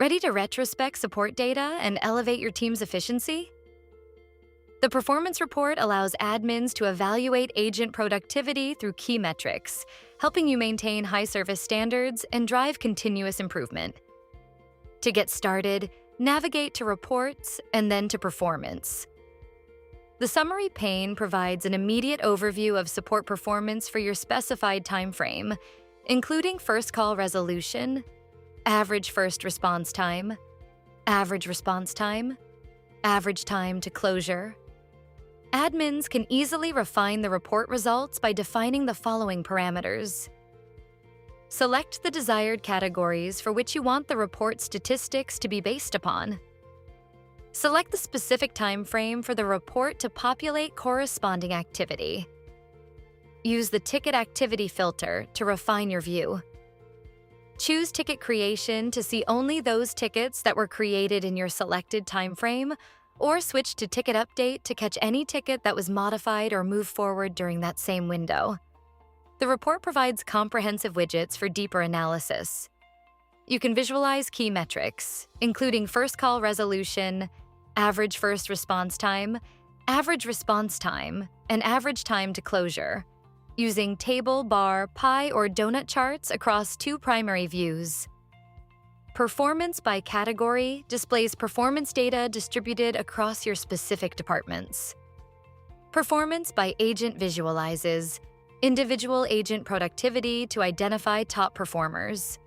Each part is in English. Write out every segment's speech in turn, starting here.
Ready to retrospect support data and elevate your team's efficiency? The performance report allows admins to evaluate agent productivity through key metrics, helping you maintain high service standards and drive continuous improvement. To get started, navigate to Reports and then to Performance. The summary pane provides an immediate overview of support performance for your specified time frame, including first call resolution, average first response time, average response time, average time to closure. Admins can easily refine the report results by defining the following parameters. Select the desired categories for which you want the report statistics to be based upon. Select the specific time frame for the report to populate corresponding activity. Use the Ticket Activity filter to refine your view. Choose Ticket Creation to see only those tickets that were created in your selected time frame, or switch to Ticket Update to catch any ticket that was modified or moved forward during that same window. The report provides comprehensive widgets for deeper analysis. You can visualize key metrics, including first call resolution, average first response time, average response time, and average time to closure, using table, bar, pie, or donut charts across two primary views. Performance by category displays performance data distributed across your specific departments. Performance by agent visualizes individual agent productivity to identify top performers.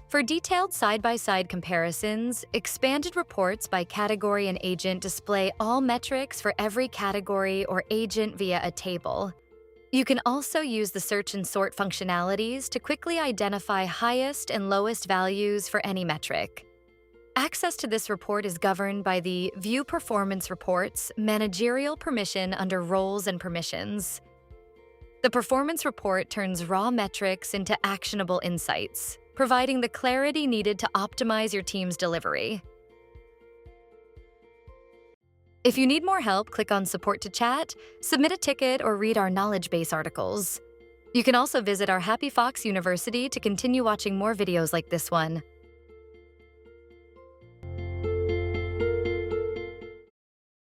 For detailed side-by-side comparisons, expanded reports by category and agent display all metrics for every category or agent via a table. You can also use the search and sort functionalities to quickly identify highest and lowest values for any metric. Access to this report is governed by the View Performance Reports managerial permission under Roles and Permissions. The performance report turns raw metrics into actionable insights, providing the clarity needed to optimize your team's delivery. If you need more help, click on Support to chat, submit a ticket, or read our knowledge base articles. You can also visit our HappyFox University to continue watching more videos like this one.